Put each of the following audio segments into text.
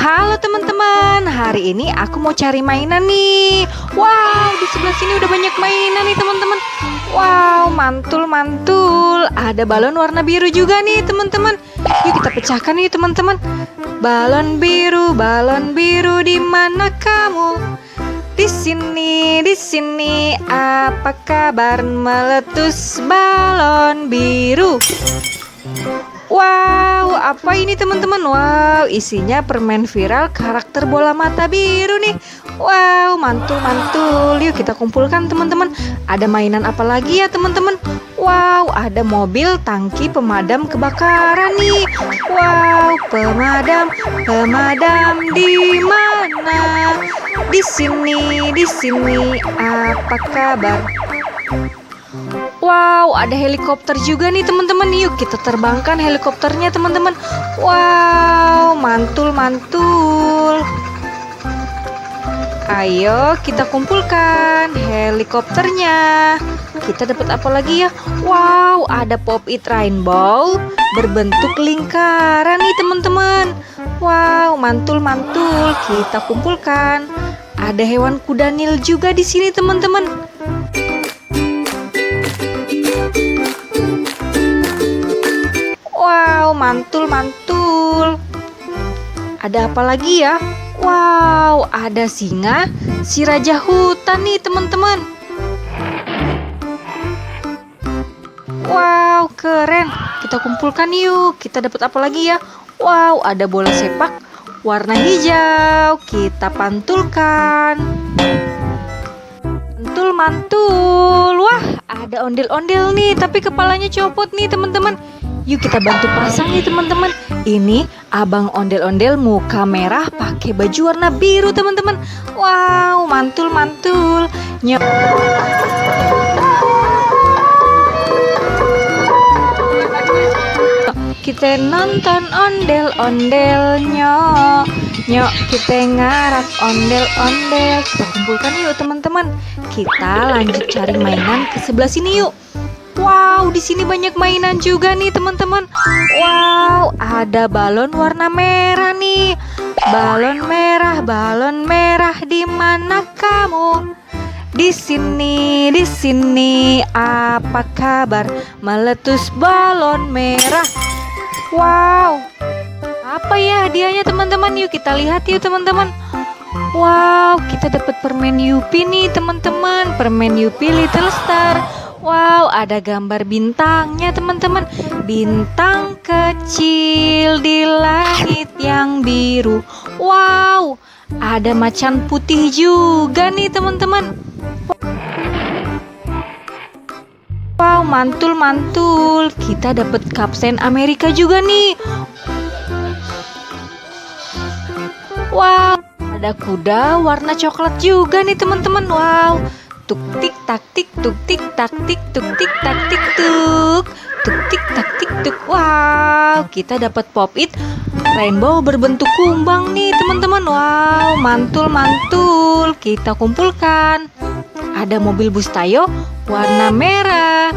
Halo teman-teman, hari ini aku mau cari mainan nih. Wow, di sebelah sini udah banyak mainan nih teman-teman. Wow, mantul-mantul. Ada balon warna biru juga nih teman-teman. Yuk kita pecahkan yuk teman-teman. Balon biru di mana kamu? Di sini, apa kabar meletus balon biru? Wow, apa ini teman-teman? Wow, isinya permen viral karakter bola mata biru nih. Wow, mantul-mantul. Yuk kita kumpulkan teman-teman. Ada mainan apa lagi ya teman-teman? Wow, ada mobil tangki pemadam kebakaran nih. Wow, pemadam di mana? Di sini, apa kabar? Wow, ada helikopter juga nih teman-teman. Yuk kita terbangkan helikopternya teman-teman. Wow, mantul-mantul. Ayo kita kumpulkan helikopternya. Kita dapat apa lagi ya? Wow, ada pop-it rainbow berbentuk lingkaran nih teman-teman. Wow, mantul-mantul. Kita kumpulkan. Ada hewan kuda nil juga di sini teman-teman. Wow, mantul-mantul. Ada apa lagi ya? Wow, ada singa, si raja hutan nih teman-teman. Wow, keren. Kita kumpulkan yuk. Kita dapat apa lagi ya? Wow, ada bola sepak warna hijau. Kita pantulkan. Mantul-mantul. Wah, ada ondel-ondel nih, tapi kepalanya copot nih teman-teman. Yuk kita bantu pasang nih teman-teman. Ini abang ondel-ondel muka merah pakai baju warna biru teman-teman. Wow, mantul-mantul. Kita nonton ondel-ondelnya. Nyok kita ngarap ondel-ondel. Kita kumpulkan yuk teman-teman. Kita lanjut cari mainan ke sebelah sini yuk. Wow, di sini banyak mainan juga nih teman-teman. Wow, ada balon warna merah nih. Balon merah di mana kamu? Di sini, apa kabar meletus balon merah? Wow, apa ya hadiahnya teman-teman? Yuk kita lihat yuk teman-teman. Wow, kita dapat permen Yupi nih teman-teman. Permen Yupi Little Star. Wow, ada gambar bintangnya teman-teman. Bintang kecil di langit yang biru. Wow, ada macan putih juga nih teman-teman. Wow, mantul-mantul. Kita dapat kapten Amerika juga nih. Wow, ada kuda warna coklat juga nih teman-teman. Wow, tuk tik tak tik tuk tik tak tik tuk tik tak tik tuk tik tak tik tuk. Wow, kita dapat pop-it rainbow berbentuk kumbang nih teman-teman. Wow, mantul-mantul. Kita kumpulkan. Ada mobil bus Tayo warna merah.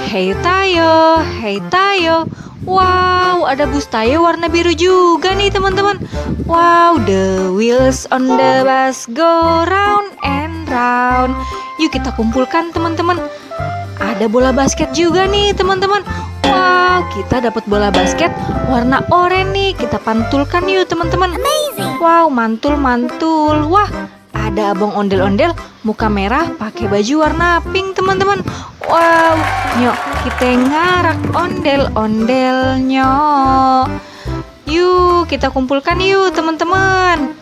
Hey Tayo, hey Tayo. Wow, ada bus Tayo warna biru juga nih teman-teman. Wow, the wheels on the bus go round and round. Yuk kita kumpulkan teman-teman. Ada bola basket juga nih teman-teman. Wow, kita dapat bola basket warna oranye nih. Kita pantulkan yuk teman-teman. Wow, mantul-mantul. Wah, ada abang ondel-ondel muka merah pakai baju warna pink teman-teman. Wow, nyok kita ngarak ondel-ondelnya. Yuk kita kumpulkan yuk teman-teman.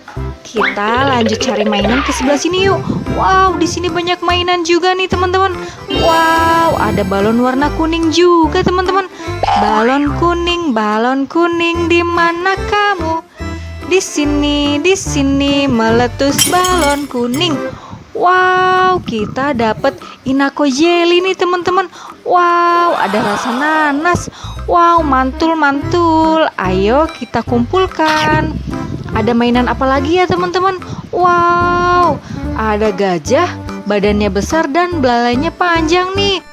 Kita lanjut cari mainan ke sebelah sini yuk. Wow, di sini banyak mainan juga nih teman-teman. Wow, ada balon warna kuning juga teman-teman. Balon kuning di mana kamu? Di sini meletus balon kuning. Wow, kita dapat Inako Jelly nih teman-teman. Wow, ada rasa nanas. Wow, mantul-mantul. Ayo kita kumpulkan. Ada mainan apa lagi ya teman-teman? Wow, ada gajah, badannya besar dan belalainya panjang nih.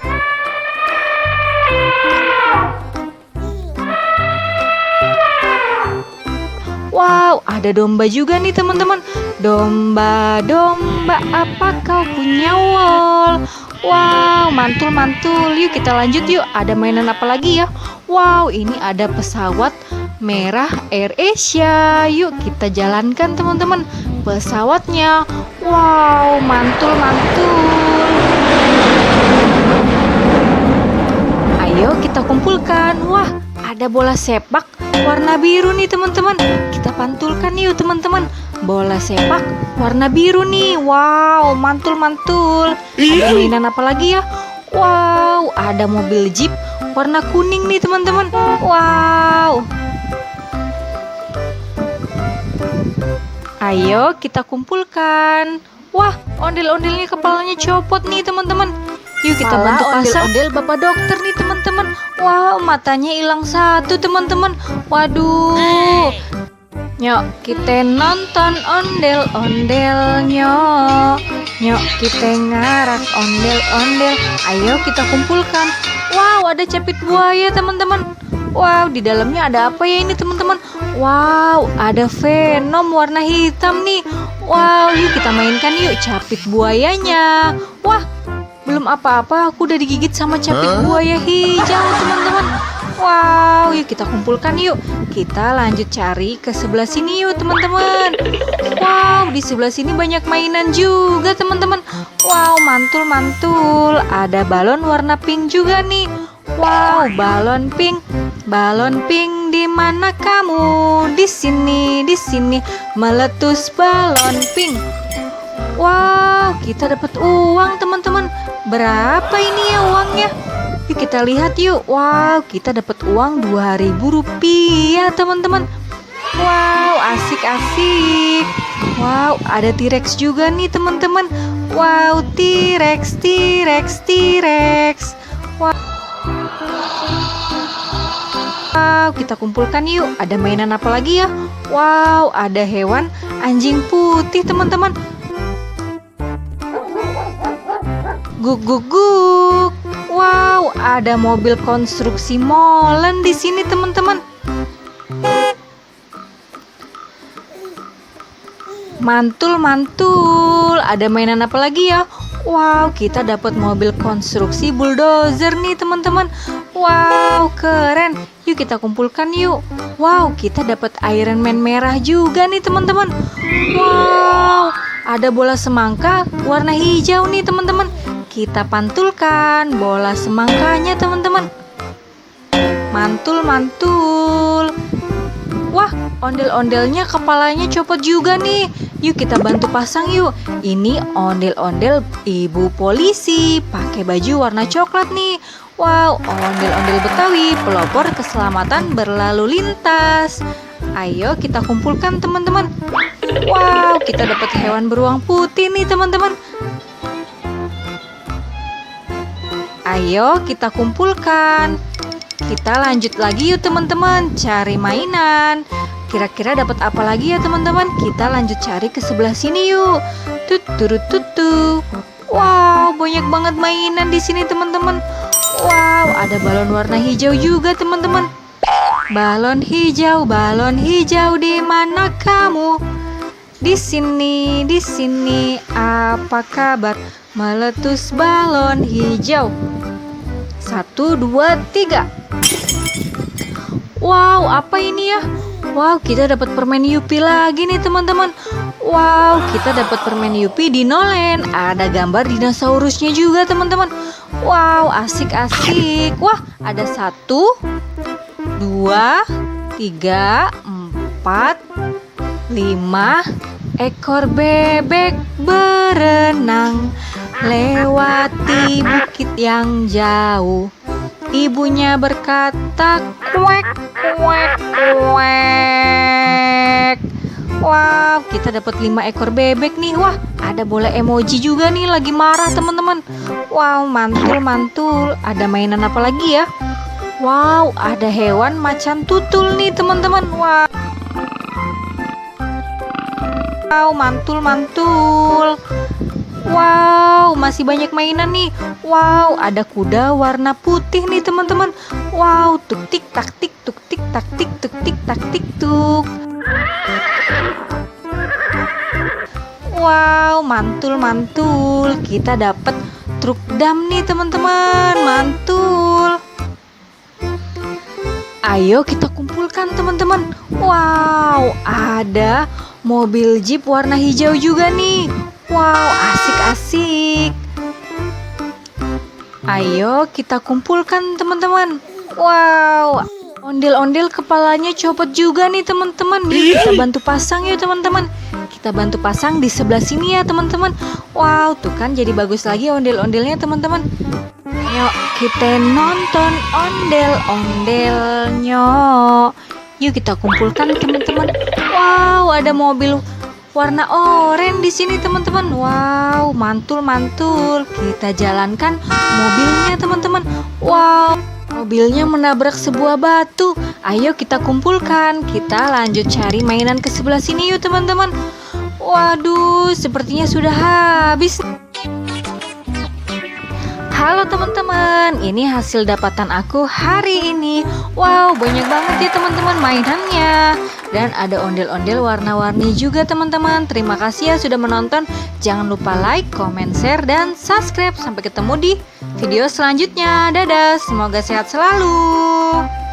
Wow, ada domba juga nih teman-teman. Domba, domba, apa kau punya wol? Wow, mantul-mantul. Yuk kita lanjut yuk. Ada mainan apa lagi ya? Wow, ini ada pesawat merah Air Asia. Yuk kita jalankan teman-teman pesawatnya. Wow, mantul-mantul. Ayo kita kumpulkan. Wah, ada bola sepak warna biru nih teman-teman. Kita pantulkan yuk teman-teman. Bola sepak warna biru nih. Wow, mantul-mantul. Ada mainan apa lagi ya? Wow, ada mobil jeep warna kuning nih teman-teman. Wow. Ayo kita kumpulkan. Wah, ondel-ondelnya kepalanya copot nih teman-teman. Yuk kita bantu pasang ondel-ondel Bapak Dokter nih teman-teman. Wow, matanya hilang satu teman-teman. Waduh. Nyok kita nonton ondel-ondelnya. Nyok kita ngarak ondel-ondel. Ayo kita kumpulkan. Wow, ada capit buaya teman-teman. Wow, di dalamnya ada apa ya ini teman-teman? Wow, ada Venom warna hitam nih. Wow, yuk kita mainkan yuk capit buayanya. Wah, belum apa-apa aku udah digigit sama capit buaya hijau teman-teman. Wow, yuk kita kumpulkan yuk. Kita lanjut cari ke sebelah sini yuk teman-teman. Wow, di sebelah sini banyak mainan juga teman-teman. Wow, mantul-mantul. Ada balon warna pink juga nih. Wow, balon pink. Balon pink, di mana kamu? Di sini meletus balon pink. Wow, kita dapat uang teman-teman. Berapa ini ya uangnya? Yuk kita lihat yuk. Wow, kita dapat uang Rp2.000 teman-teman. Wow, asik-asik. Wow, ada T-Rex juga nih teman-teman. Wow, T-Rex. Wow, kita kumpulkan yuk. Ada mainan apa lagi ya? Wow, ada hewan anjing putih teman-teman. Guk guk guk. Wow, ada mobil konstruksi molen di sini teman-teman. Mantul-mantul. Ada mainan apa lagi ya? Wow, kita dapat mobil konstruksi bulldozer nih teman-teman. Wow, keren. Yuk kita kumpulkan yuk. Wow, kita dapat Iron Man merah juga nih teman-teman. Wow, ada bola semangka warna hijau nih teman-teman. Kita pantulkan bola semangkanya teman-teman. Mantul-mantul. Wah, ondel-ondelnya kepalanya copot juga nih. Yuk kita bantu pasang yuk. Ini ondel-ondel ibu polisi pakai baju warna coklat nih. Wow, ondel-ondel Betawi pelopor keselamatan berlalu lintas. Ayo kita kumpulkan teman-teman. Wow, kita dapat hewan beruang putih nih teman-teman. Ayo kita kumpulkan. Kita lanjut lagi yuk teman-teman, cari mainan. Kira-kira dapat apa lagi ya teman-teman? Kita lanjut cari ke sebelah sini yuk. Tutu. Wow, banyak banget mainan di sini teman-teman. Wow, ada balon warna hijau juga teman-teman. Balon hijau di mana kamu? Di sini, apa kabar? Meletus balon hijau. 1, 2, 3. Wow, apa ini ya? Wow, kita dapat permen Yupi lagi nih teman-teman. Wow, kita dapat permen Yupi Dinoland. Ada gambar dinosaurusnya juga teman-teman. Wow, asik-asik. Wah, ada 1, 2, 3, 4, 5 ekor bebek berenang lewati bukit yang jauh. Ibunya berkata kuek kuek kuek. Wow, kita dapat 5 ekor bebek nih. Wah, ada bola emoji juga nih lagi marah teman-teman. Wow, mantul-mantul. Ada mainan apa lagi ya? Wow, ada hewan macan tutul nih teman-teman. Wow, mantul-mantul. Wow, masih banyak mainan nih. Wow, ada kuda warna putih nih teman-teman. Wow, tuk tik tak tik tuk tik tak tik tuk tik tak tik tuk. Wow, mantul-mantul. Kita dapat truk dam nih teman-teman. Mantul. Ayo kita kumpulkan teman-teman. Wow, ada mobil jeep warna hijau juga nih. Wow, asik-asik. Ayo kita kumpulkan teman-teman. Wow, ondel-ondel kepalanya copot juga nih teman-teman. Yuk kita bantu pasang yuk teman-teman. Kita bantu pasang di sebelah sini ya teman-teman. Wow, tuh kan jadi bagus lagi ondel-ondelnya teman-teman. Yuk kita nonton ondel-ondelnya. Yuk kita kumpulkan teman-teman. Wow, ada mobil warna oranye di sini teman-teman. Wow, mantul-mantul. Kita jalankan mobilnya teman-teman. Wow, mobilnya menabrak sebuah batu. Ayo kita kumpulkan. Kita lanjut cari mainan ke sebelah sini yuk teman-teman. Waduh, sepertinya sudah habis. Halo teman-teman, ini hasil dapatan aku hari ini. Wow, banyak banget ya teman-teman mainannya. Dan ada ondel-ondel warna-warni juga teman-teman. Terima kasih ya sudah menonton. Jangan lupa like, comment, share, dan subscribe. Sampai ketemu di video selanjutnya. Dadah, semoga sehat selalu.